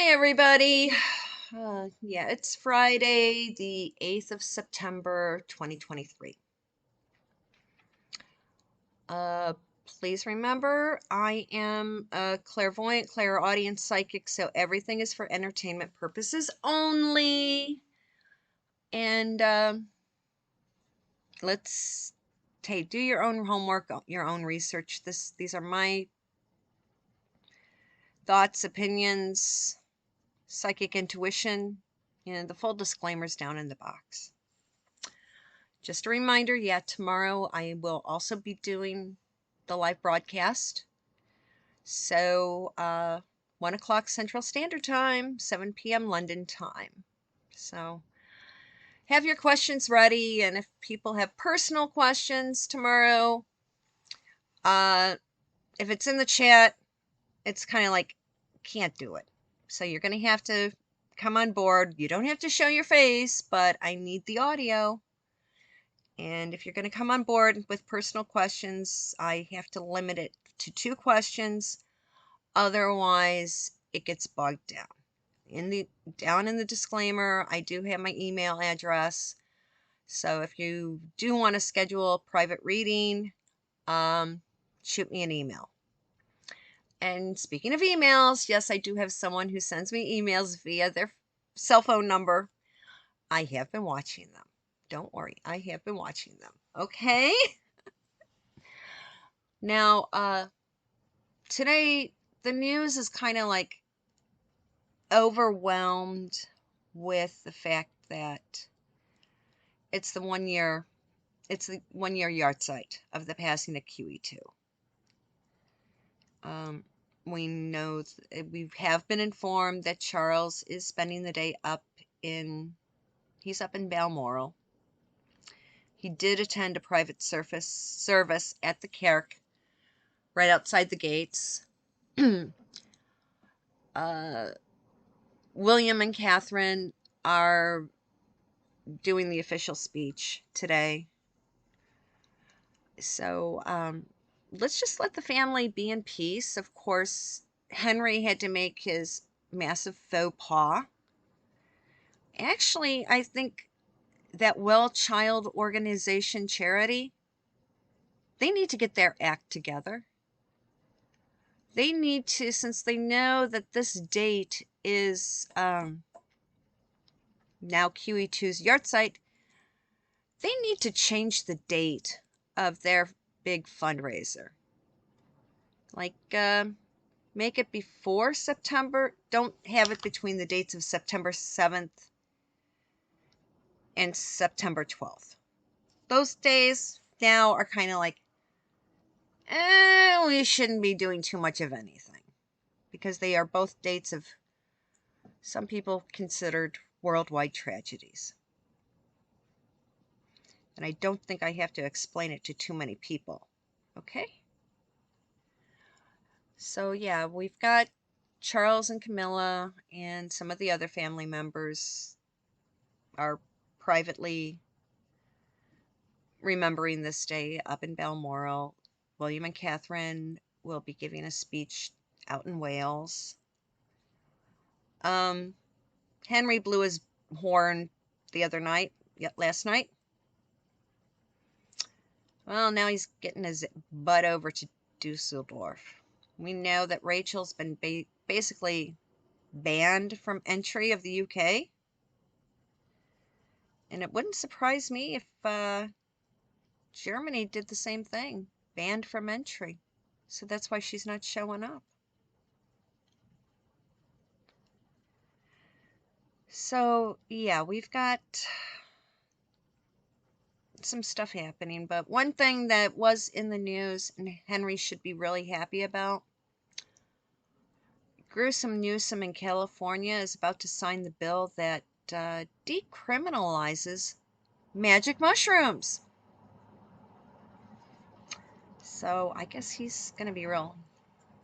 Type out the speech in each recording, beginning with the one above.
Hi, everybody. Yeah, it's Friday, the 8th of September, 2023. Uh, Please remember, I am a clairvoyant, clairaudient psychic, so everything is for entertainment purposes only. And let's do your own homework, your own research. These are my thoughts, opinions, psychic intuition, and the full disclaimers down in the box. Just a reminder, yeah, tomorrow I will also be doing the live broadcast. So, 1 o'clock Central Standard Time, 7 p.m. London time. So, have your questions ready. And if people have personal questions tomorrow, if it's in the chat, it's kind of like, can't do it. So, you're going to have to come on board. You don't have to show your face, but I need the audio. And if you're going to come on board with personal questions, I have to limit it to 2 questions. Otherwise, it gets bogged down. Down in the disclaimer, I do have my email address. So if you do want to schedule a private reading, shoot me an email. And speaking of emails, yes, I do have someone who sends me emails via their cell phone number. I have been watching them. Don't worry, I have been watching them. Okay? Now, today the news is kind of like overwhelmed with the fact that it's the 1 year yard site of the passing of QE2. We know we have been informed that Charles is spending the day he's up in Balmoral. He did attend a private service at the Kirk, right outside the gates. William and Catherine are doing the official speech today. So let's just let the family be in peace. Of course, Henry had to make his massive faux pas. Actually, I think that Well Child Organization charity, they need to get their act together. They need to, since they know that this date is now QE2's yard site, they need to change the date of their big fundraiser. Like, make it before September. Don't have it between the dates of September 7th and September 12th. Those days now are kind of like, we shouldn't be doing too much of anything. Because they are both dates of some people considered worldwide tragedies. And I don't think I have to explain it to too many people. Okay? So yeah, we've got Charles and Camilla and some of the other family members are privately remembering this day up in Balmoral. William and Catherine will be giving a speech out in Wales. Henry blew his horn last night. Well, now he's getting his butt over to Dusseldorf. We know that Rachel's been basically banned from entry of the UK. And it wouldn't surprise me if Germany did the same thing, banned from entry. So that's why she's not showing up. So, yeah, we've got some stuff happening. But one thing that was in the news, and Henry should be really happy about, Gruesome Newsom in California is about to sign the bill that decriminalizes magic mushrooms. So I guess he's going to be a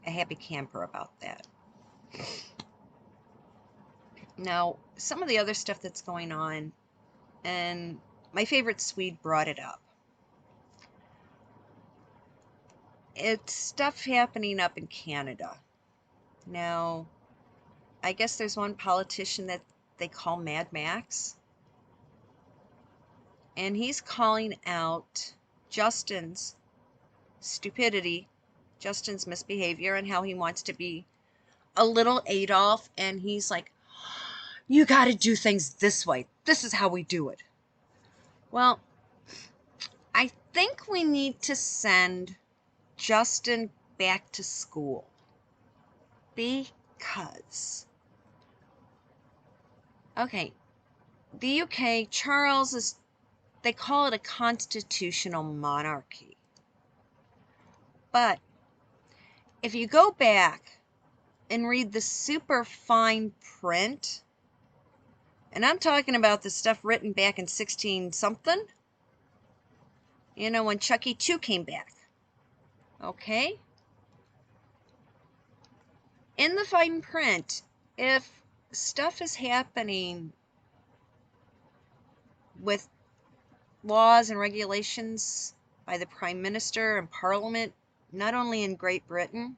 happy camper about that. Now, some of the other stuff that's going on, and my favorite Swede brought it up. It's stuff happening up in Canada. Now, I guess there's one politician that they call Mad Max. And he's calling out Justin's stupidity, Justin's misbehavior, and how he wants to be a little Adolf. And he's like, you got to do things this way. This is how we do it. Well, I think we need to send Justin back to school because, okay, the UK, Charles is, they call it a constitutional monarchy. But if you go back and read the super fine print, and I'm talking about the stuff written back in 16 something, you know, when QE2 came back, okay? In the fine print, if stuff is happening with laws and regulations by the Prime Minister and Parliament, not only in Great Britain,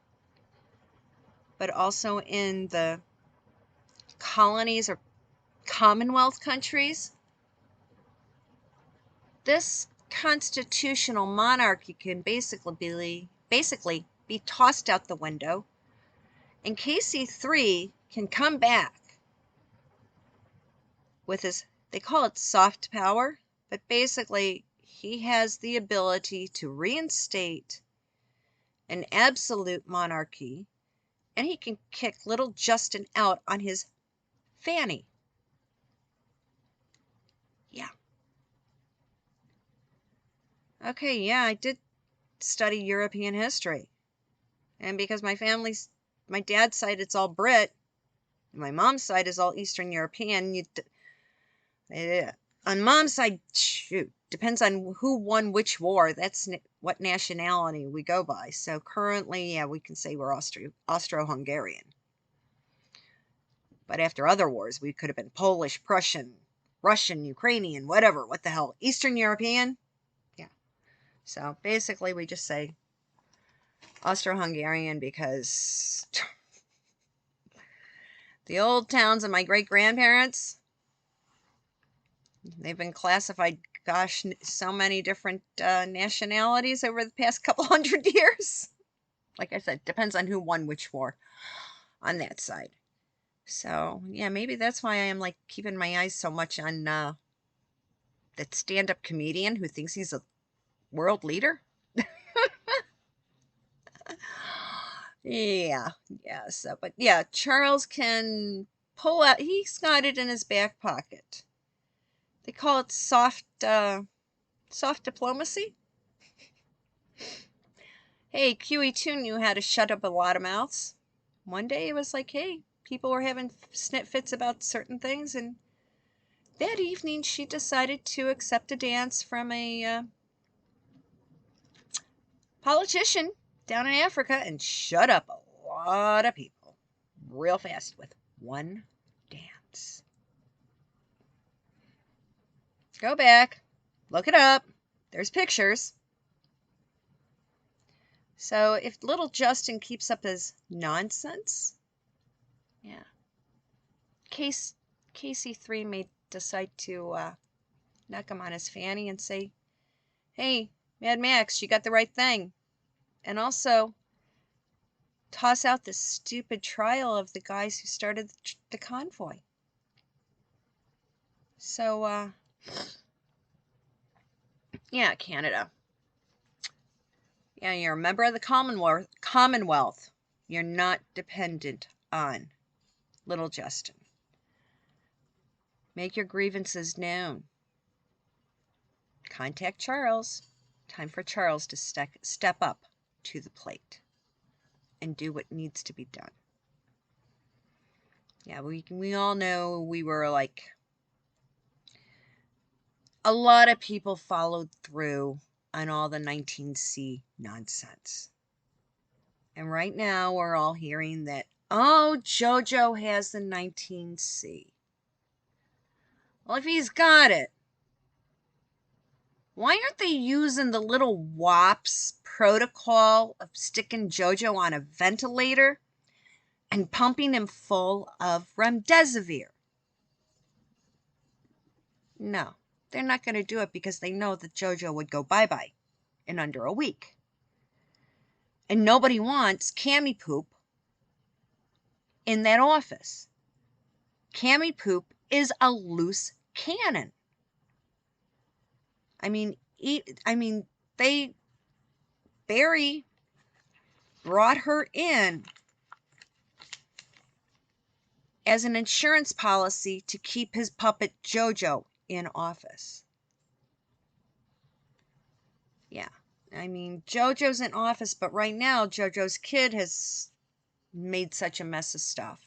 but also in the colonies or Commonwealth countries, this constitutional monarchy can basically be tossed out the window, and QE3 can come back with his, they call it soft power, but basically he has the ability to reinstate an absolute monarchy, and he can kick little Justin out on his fanny. Yeah. Okay, yeah, I did study European history. And because my dad's side, it's all Brit. My mom's side is all Eastern European. On mom's side, shoot, depends on who won which war. That's what nationality we go by. So currently, yeah, we can say we're Austro-Hungarian. But after other wars, we could have been Polish, Prussian, Russian, Ukrainian, whatever. What the hell? Eastern European? Yeah. So basically, we just say Austro-Hungarian because the old towns of my great-grandparents, they've been classified, gosh, so many different nationalities over the past couple hundred years. Like I said, depends on who won which war on that side. So, yeah, maybe that's why I am like keeping my eyes so much on that stand-up comedian who thinks he's a world leader. Yeah, so, but yeah, Charles can pull out, he's got it in his back pocket. They call it soft diplomacy. Hey, QE2 knew how to shut up a lot of mouths. One day it was like, hey, people were having snit fits about certain things, and that evening she decided to accept a dance from a politician down in Africa and shut up a lot of people real fast with one dance. Go back, look it up. There's pictures. So if little Justin keeps up his nonsense, yeah, QE3 may decide to knock him on his fanny and say, hey, Mad Max, you got the right thing. And also toss out the stupid trial of the guys who started the convoy. So, yeah, Canada. Yeah, you're a member of the Commonwealth. You're not dependent on little Justin. Make your grievances known. Contact Charles. Time for Charles to step up to the plate and do what needs to be done. Yeah, we all know we were like, a lot of people followed through on all the 19C nonsense. And right now we're all hearing that, oh, Jojo has the 19C. Well, if he's got it, why aren't they using the little WAPS protocol of sticking Jojo on a ventilator and pumping him full of remdesivir. No, they're not going to do it because they know that Jojo would go bye-bye in under a week. And nobody wants Cammy Poop in that office. Cammy Poop is a loose cannon. Barry brought her in as an insurance policy to keep his puppet Jojo in office. Yeah, Jojo's in office, but right now Jojo's kid has made such a mess of stuff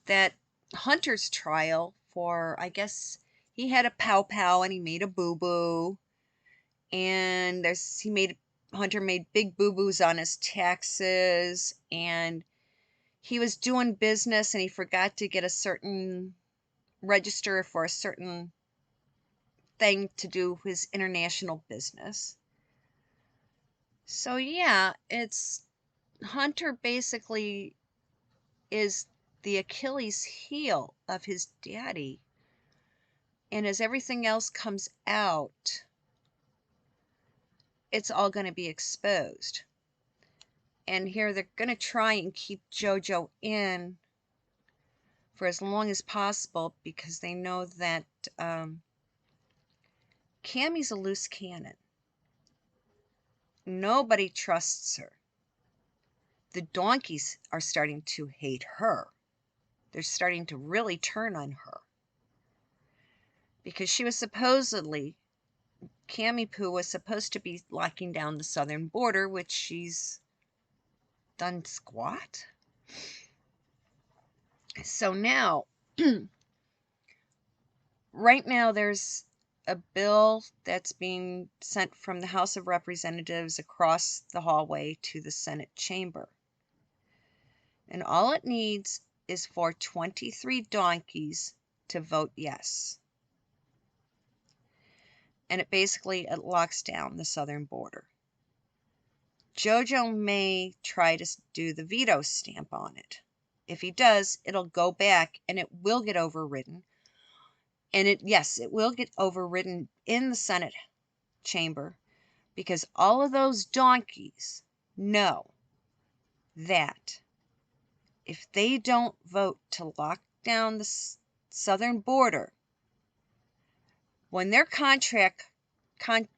that Hunter's trial for, I guess, he had a pow pow and he made a boo boo, and Hunter made big boo boos on his taxes, and he was doing business and he forgot to get a certain register for a certain thing to do his international business. So yeah, it's Hunter basically is the Achilles heel of his daddy. And as everything else comes out, it's all going to be exposed. And here they're going to try and keep Jojo in for as long as possible because they know that Cammy's a loose cannon. Nobody trusts her. The donkeys are starting to hate her. They're starting to really turn on her. Because she was supposedly, Cammy Poo was supposed to be locking down the southern border, which she's done squat. So now, right now there's a bill that's being sent from the House of Representatives across the hallway to the Senate chamber. And all it needs is for 23 donkeys to vote yes. And it locks down the southern border. Jojo may try to do the veto stamp on it. If he does, it'll go back and it will get overridden. And it will get overridden in the Senate chamber because all of those donkeys know that if they don't vote to lock down the southern border, when their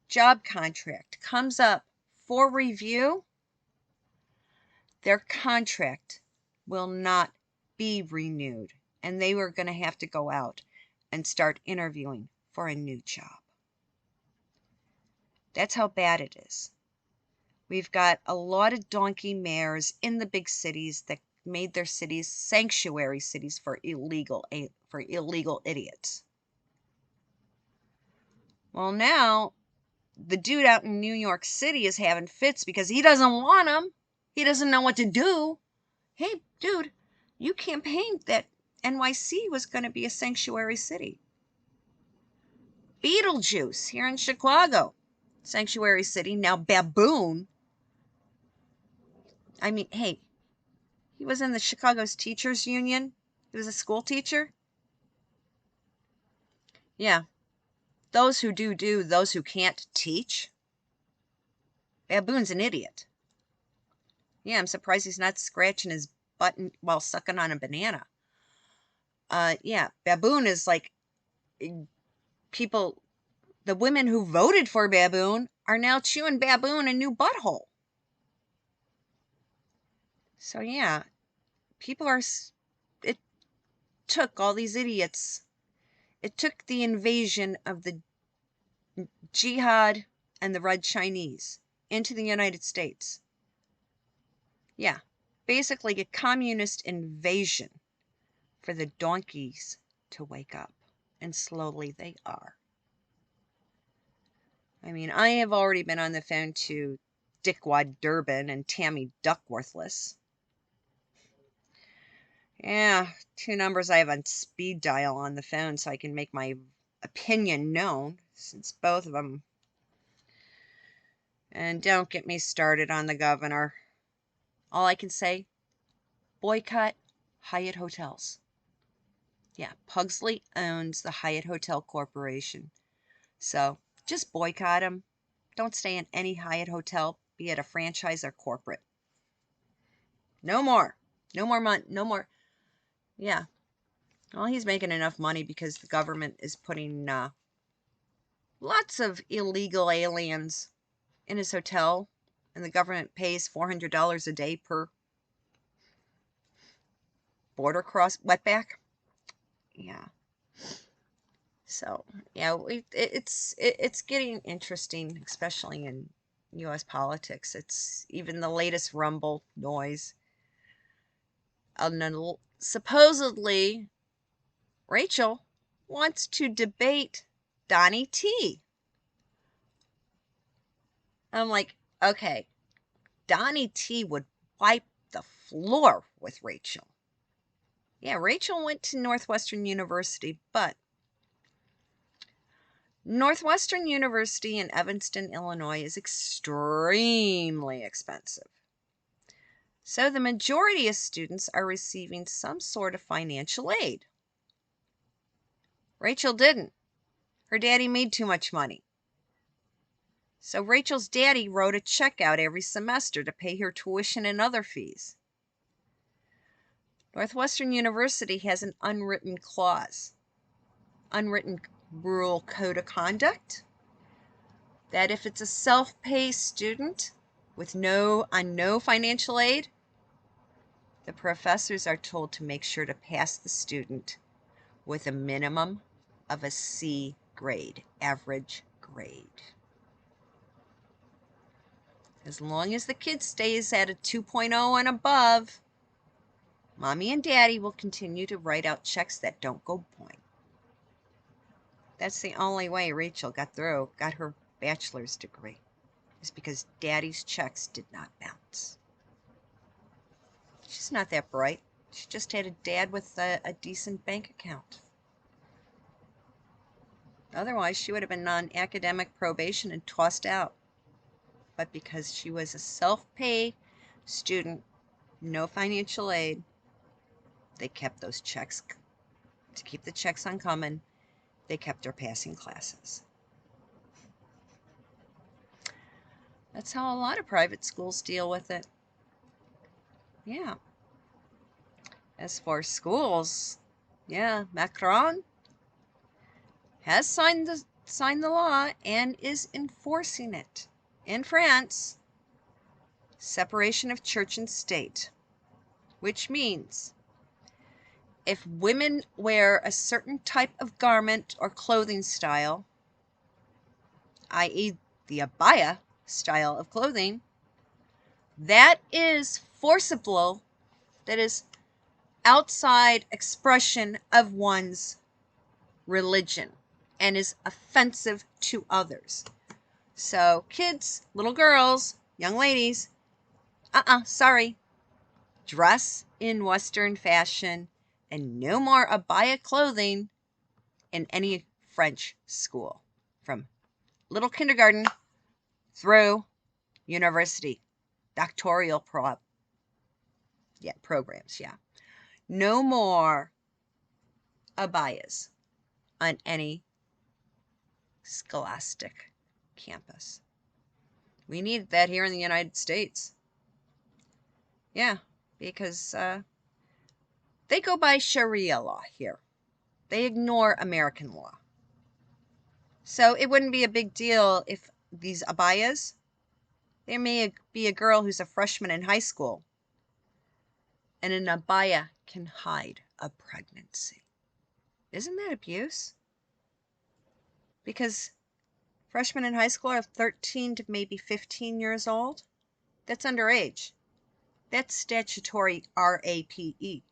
job contract comes up for review, their contract will not be renewed, and they were going to have to go out and start interviewing for a new job. That's how bad it is. We've got a lot of donkey mayors in the big cities that made their cities sanctuary cities for illegal idiots. Well, now the dude out in New York City is having fits because he doesn't want them. He doesn't know what to do. Hey, dude, you campaigned that NYC was going to be a sanctuary city. Beetlejuice here in Chicago, sanctuary city, now Baboon. Hey, he was in the Chicago's Teachers Union. He was a school teacher. Yeah, those who do, those who can't teach. Baboon's an idiot. Yeah, I'm surprised he's not scratching his butt while sucking on a banana. Yeah, Baboon is like people, the women who voted for Baboon are now chewing Baboon a new butthole. So yeah, it took all these idiots. It took the invasion of the Jihad and the Red Chinese into the United States. Yeah, basically a communist invasion for the donkeys to wake up. And slowly they are. I have already been on the phone to Dickwad Durbin and Tammy Duckworthless. Yeah, two numbers I have on speed dial on the phone so I can make my opinion known, since both of them. And don't get me started on the governor. All I can say, boycott Hyatt Hotels. Yeah, Pugsley owns the Hyatt Hotel Corporation. So just boycott them. Don't stay in any Hyatt hotel, be it a franchise or corporate. No more. No more money. No more. Yeah. Well, he's making enough money because the government is putting lots of illegal aliens in his hotel, and the government pays $400 a day per border cross wetback. Yeah. So yeah, it's getting interesting, especially in U.S. politics. It's even the latest rumble noise. Supposedly, Rachel wants to debate Donnie T. I'm like, okay, Donnie T would wipe the floor with Rachel. Yeah, Rachel went to Northwestern University, but Northwestern University in Evanston, Illinois is extremely expensive. So the majority of students are receiving some sort of financial aid. Rachel didn't. Her daddy made too much money. So Rachel's daddy wrote a check out every semester to pay her tuition and other fees. Northwestern University has an unwritten clause, unwritten rule code of conduct, that if it's a self-pay student with no financial aid, the professors are told to make sure to pass the student with a minimum of a C grade, average grade. As long as the kid stays at a 2.0 and above, mommy and daddy will continue to write out checks that don't go boing. That's the only way Rachel got her bachelor's degree, is because daddy's checks did not bounce. She's not that bright. She just had a dad with a decent bank account. Otherwise, she would have been on academic probation and tossed out. But because she was a self-pay student, no financial aid, they kept those checks. To keep the checks on coming, they kept her passing classes. That's how a lot of private schools deal with it. Yeah. As for schools, yeah, Macron has signed the law and is enforcing it. In France, separation of church and state, which means if women wear a certain type of garment or clothing style, i.e. the abaya style of clothing, that is forcible, that is outside expression of one's religion and is offensive to others. So kids, little girls, young ladies, sorry. Dress in Western fashion and no more abaya clothing in any French school, from little kindergarten through university, doctoral programs. No more abayas on any scholastic campus. We need that here in the United States. Yeah, because they go by Sharia law here. They ignore American law. So it wouldn't be a big deal if these abayas, there may be a girl who's a freshman in high school, and an abaya can hide a pregnancy. Isn't that abuse? Because freshmen in high school are 13 to maybe 15 years old. That's underage. That's statutory RAPE.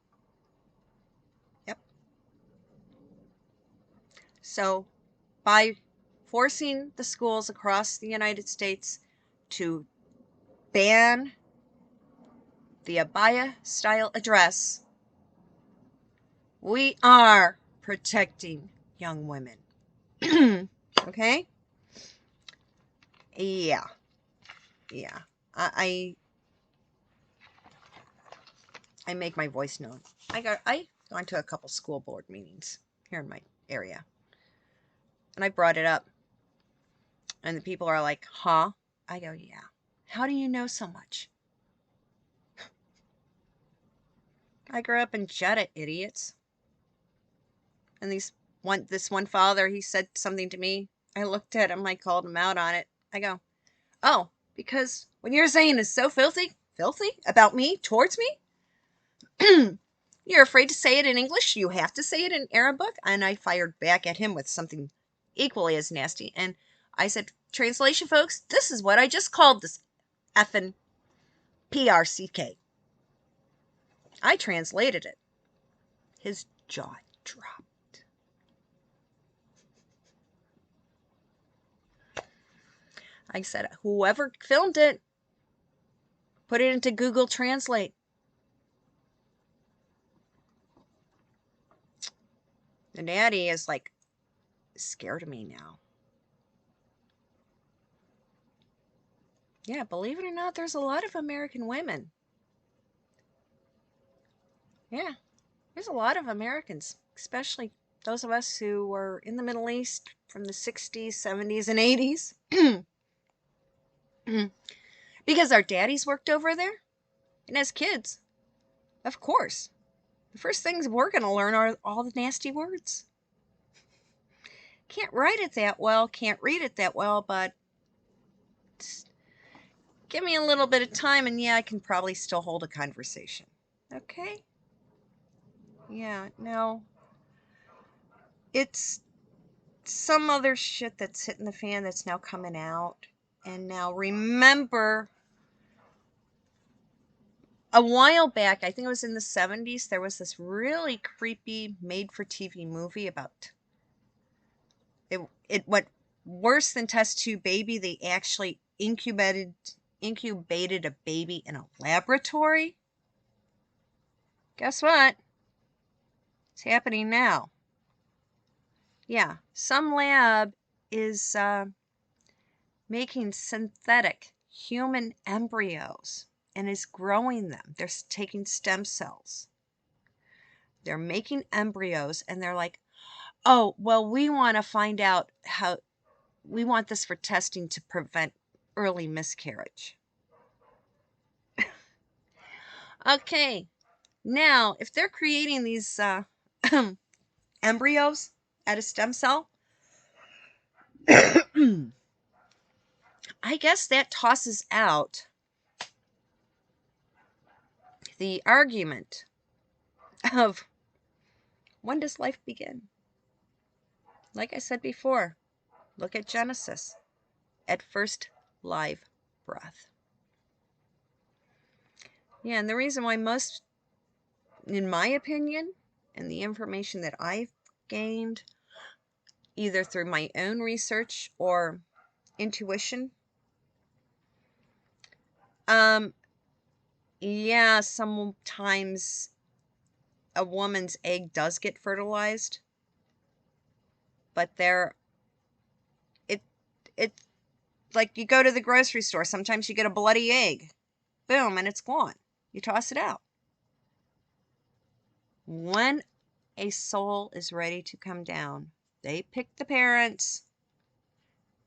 Yep. So by forcing the schools across the United States to ban the abaya style dress, we are protecting young women. Okay? Yeah. I I make my voice known. I gone to a couple school board meetings here in my area. And I brought it up. And the people are like, huh? I go, yeah. How do you know so much? I grew up in Jeddah, idiots. And this one father, he said something to me. I looked at him, I called him out on it. I go, oh, because what you're saying is so filthy about me, towards me. You're afraid to say it in English. You have to say it in Arabic. And I fired back at him with something equally as nasty. And I said, translation, folks, this is what I just called this effing PRCK. I translated it. His jaw dropped. I said, whoever filmed it, put it into Google Translate. The daddy is like scared of me now. Yeah, believe it or not, there's a lot of American women. Yeah, there's a lot of Americans, especially those of us who were in the Middle East from the 60s, 70s, and 80s. Because our daddies worked over there. And as kids, of course, the first things we're going to learn are all the nasty words. Can't write it that well, can't read it that well, but give me a little bit of time and yeah, I can probably still hold a conversation. Okay? Yeah, no. It's some other shit that's hitting the fan that's now coming out. And now remember, a while back, I think it was in the 70s, there was this really creepy made-for-TV movie about it went worse than test tube baby. They actually incubated a baby in a laboratory. Guess what? It's happening now. Yeah, some lab is making synthetic human embryos and is growing them. They're taking stem cells. They're making embryos and they're like, oh, well, we want to find out how, we want this for testing to prevent early miscarriage. Okay, now, if they're creating these embryos out of stem cell, I guess that tosses out the argument of when does life begin? Like I said before, look at Genesis. At first, live breath. Yeah, and the reason why most, in my opinion, and the information that I've gained, either through my own research or intuition, yeah, sometimes a woman's egg does get fertilized, but it like you go to the grocery store, sometimes you get a bloody egg, boom, and it's gone. You toss it out. When a soul is ready to come down, they pick the parents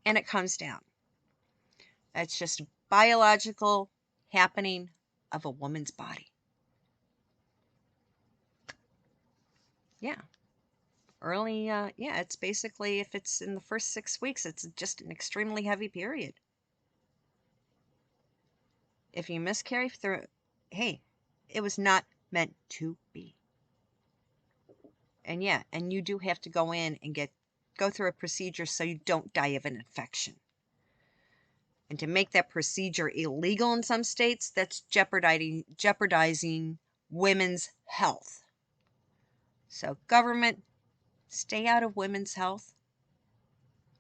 and it comes down. It's just a biological happening of a woman's body. Yeah. Yeah, it's basically, if it's in the first 6 weeks, it's just an extremely heavy period. If you miscarry through, hey, it was not meant to be. And yeah, and you do have to go in and go through a procedure so you don't die of an infection. And to make that procedure illegal in some states, that's jeopardizing women's health. So government, stay out of women's health.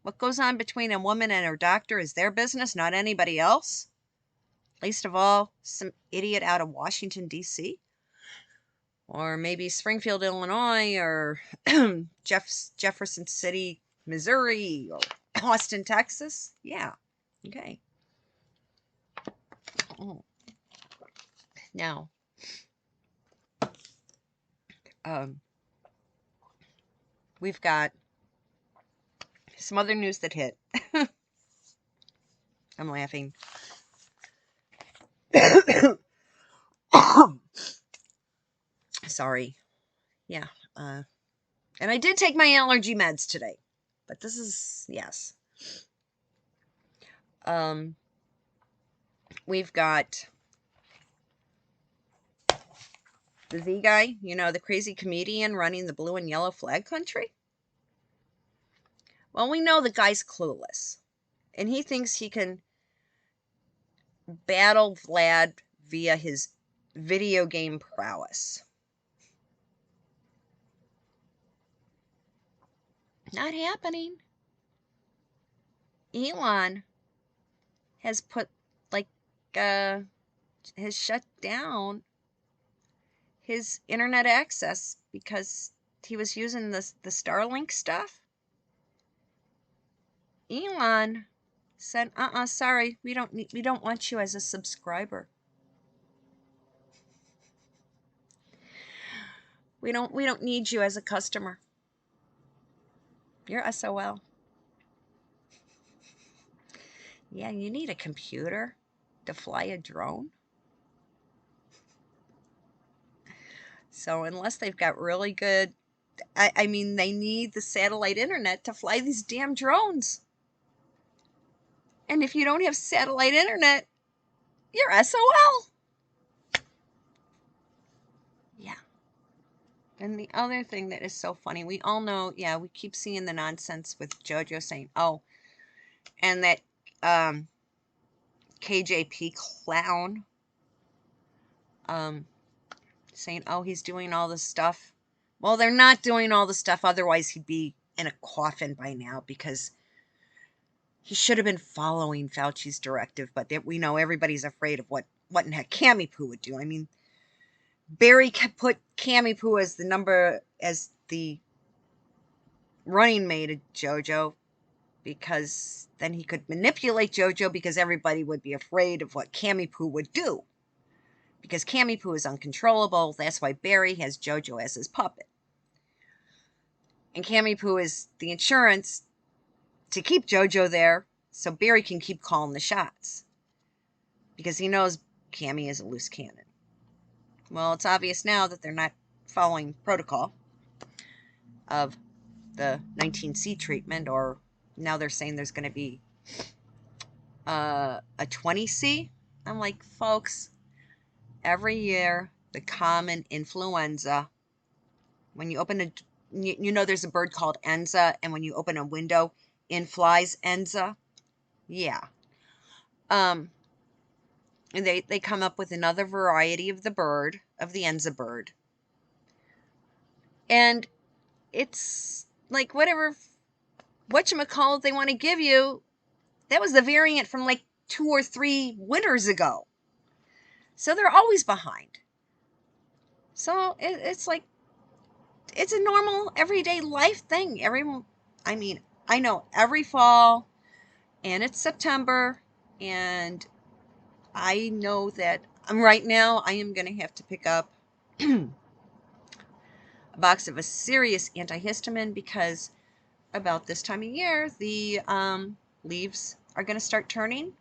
What goes on between a woman and her doctor is their business, not anybody else. Least of all, some idiot out of Washington, D.C. Or maybe Springfield, Illinois, or Jefferson City, Missouri, or Austin, Texas. Yeah. Okay. Oh. Now, we've got some other news that hit. I'm laughing. Sorry. Yeah. And I did take my allergy meds today. But this is, yes. We've got the Z guy, you know, the crazy comedian running the blue and yellow flag country. Well, we know the guy's clueless. And he thinks he can battle Vlad via his video game prowess. Not happening. Elon has put, like, has shut down his internet access because he was using the Starlink stuff. Elon said, sorry, we don't want you as a subscriber. We don't need you as a customer. You're SOL. Yeah, you need a computer to fly a drone. So unless they've got really good, I mean, they need the satellite internet to fly these damn drones. And if you don't have satellite internet, you're SOL. Yeah. And the other thing that is so funny, we all know, yeah, we keep seeing the nonsense with Jojo saying, oh, and that KJP clown saying, oh, he's doing all this stuff. Well, they're not doing all the stuff. Otherwise, he'd be in a coffin by now because he should have been following Fauci's directive. But we know everybody's afraid of what in heck Cammy Poo would do. I mean, Barry put Cammy Poo as the running mate of Jojo because then he could manipulate Jojo because everybody would be afraid of what Cammy Poo would do. Because Cammy Poo is uncontrollable. That's why Barry has Jojo as his puppet. And Cammy Poo is the insurance to keep Jojo there so Barry can keep calling the shots. Because he knows Cammy is a loose cannon. Well, it's obvious now that they're not following protocol of the 19C treatment, or now they're saying there's going to be a 20C. I'm like, folks, every year, the common influenza, when you open you know there's a bird called Enza, and when you open a window, in flies Enza. Yeah. And they come up with another variety of the bird, of the Enza bird. And it's like whatchamacallit they want to give you, that was the variant from like 2 or 3 winters ago. So they're always behind. So it's like, it's a normal everyday life thing. I know every fall, and it's September, and I know that right now I am going to have to pick up a box of a serious antihistamine because about this time of year, the leaves are going to start turning.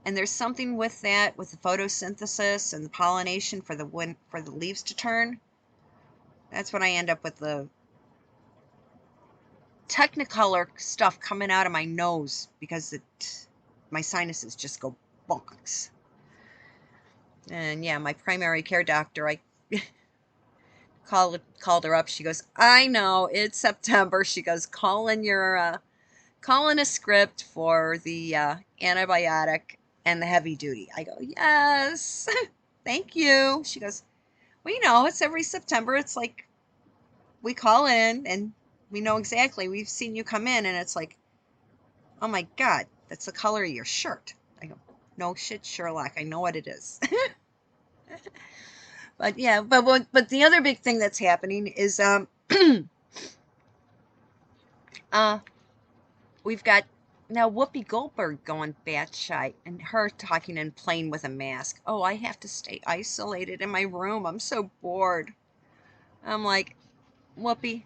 And there's something with that, with the photosynthesis and the pollination for the leaves to turn. That's when I end up with the Technicolor stuff coming out of my nose because my sinuses just go bonkers. And yeah, my primary care doctor, I called her up. She goes, I know, it's September. She goes, call in a script for the antibiotic and the heavy duty. I go, yes, thank you. She goes, well, you know, it's every September. It's like we call in and we know exactly. We've seen you come in, and it's like, oh my God, that's the color of your shirt. I go, no shit, Sherlock. I know what it is. But yeah, but the other big thing that's happening is we've got now Whoopi Goldberg going batshit and her talking and playing with a mask. Oh, I have to stay isolated in my room. I'm so bored. I'm like, Whoopi,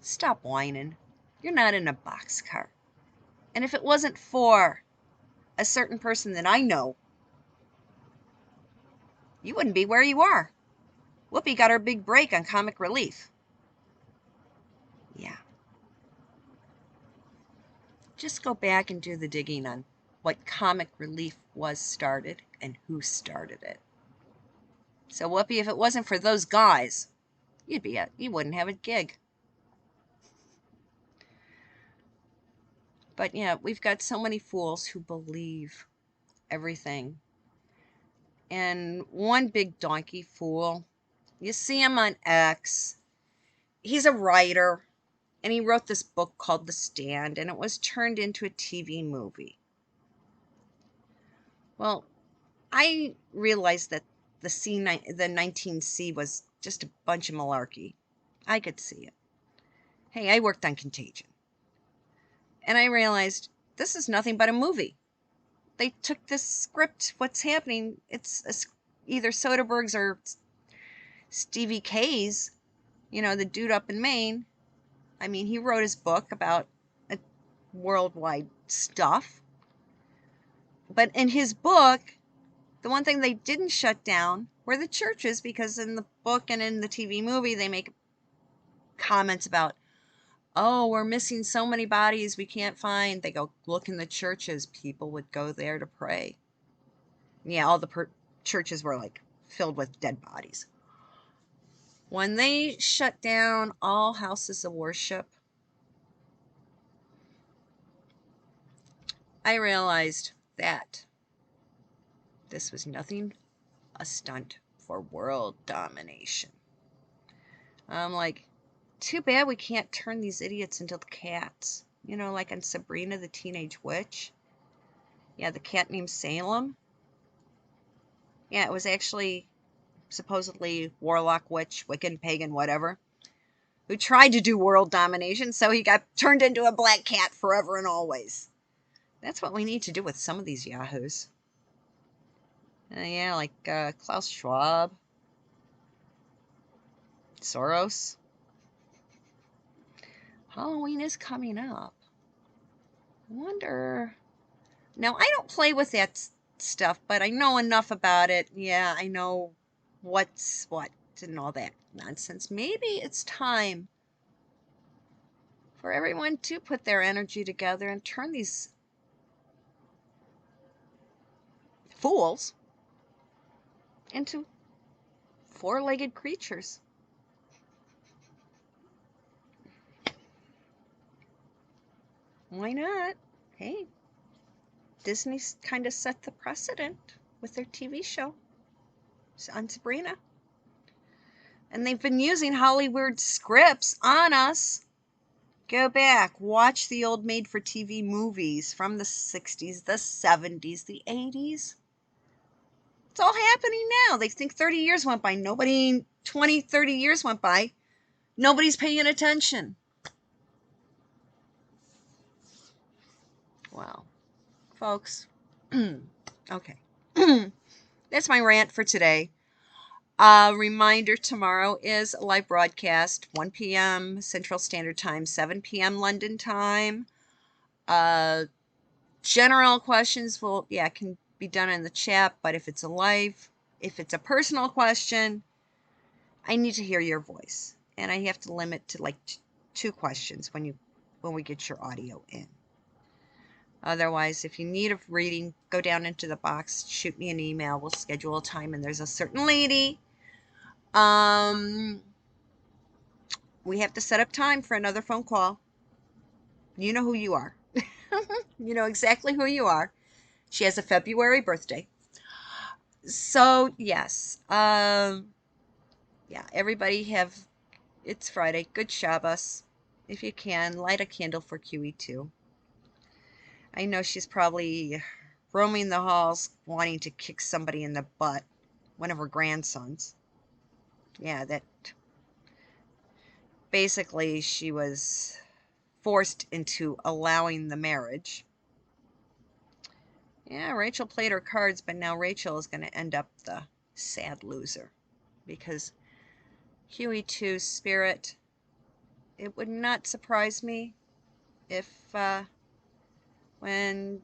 stop whining. You're not in a boxcar. And if it wasn't for a certain person that I know, you wouldn't be where you are. Whoopi got her big break on comic relief. Yeah. Just go back and do the digging on what comic relief was started and who started it. So Whoopi, if it wasn't for those guys, you wouldn't have a gig. But yeah, we've got so many fools who believe everything. And one big donkey fool, you see him on X. He's a writer, and he wrote this book called The Stand, and it was turned into a TV movie. Well, I realized that the 19C was just a bunch of malarkey. I could see it. Hey, I worked on Contagion. And I realized this is nothing but a movie. They took this script, what's happening, it's either Soderbergh's or Stevie K's, the dude up in Maine. I mean, he wrote his book about worldwide stuff. But in his book, the one thing they didn't shut down were the churches, because in the book and in the TV movie, they make comments about, oh, we're missing so many bodies we can't find. They go, look in the churches. People would go there to pray. Yeah, all the churches were like filled with dead bodies. When they shut down all houses of worship, I realized that this was nothing a stunt for world domination. I'm like, too bad we can't turn these idiots into cats. Like on Sabrina the Teenage Witch. Yeah, the cat named Salem. Yeah, it was actually supposedly warlock, witch, Wiccan, pagan, whatever, who tried to do world domination, so he got turned into a black cat forever and always. That's what we need to do with some of these yahoos. Yeah, like Klaus Schwab, Soros. Halloween is coming up. I wonder. Now, I don't play with that stuff, but I know enough about it. Yeah, I know what's what and all that nonsense. Maybe it's time for everyone to put their energy together and turn these fools into four-legged creatures. Why not? Hey, Disney's kind of set the precedent with their TV show on Sabrina. And they've been using Hollywood scripts on us. Go back, watch the old made-for-TV movies from the 60s, the 70s, the 80s. It's all happening now. They think 30 years went by. 30 years went by. Nobody's paying attention. Wow. Folks. Okay. That's my rant for today. Reminder, tomorrow is a live broadcast, 1 p.m. Central Standard Time, 7 p.m. London time. General questions can be done in the chat, but if it's a personal question, I need to hear your voice. And I have to limit to like 2 questions when we get your audio in. Otherwise, if you need a reading, go down into the box, shoot me an email, we'll schedule a time, and there's a certain lady. We have to set up time for another phone call. You know who you are. You know exactly who you are. She has a February birthday. So, yes. Everybody it's Friday. Good Shabbos. If you can, light a candle for QE2. I know she's probably roaming the halls wanting to kick somebody in the butt. One of her grandsons. Yeah, that basically she was forced into allowing the marriage. Yeah, Rachel played her cards, but now Rachel is going to end up the sad loser, because QE2 spirit. It would not surprise me if when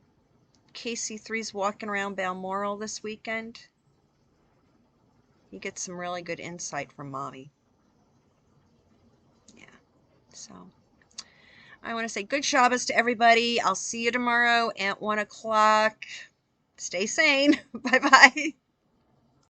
KC3's walking around Balmoral this weekend, you get some really good insight from Mommy. Yeah, so I want to say good Shabbos to everybody. I'll see you tomorrow at 1 o'clock. Stay sane. Bye-bye.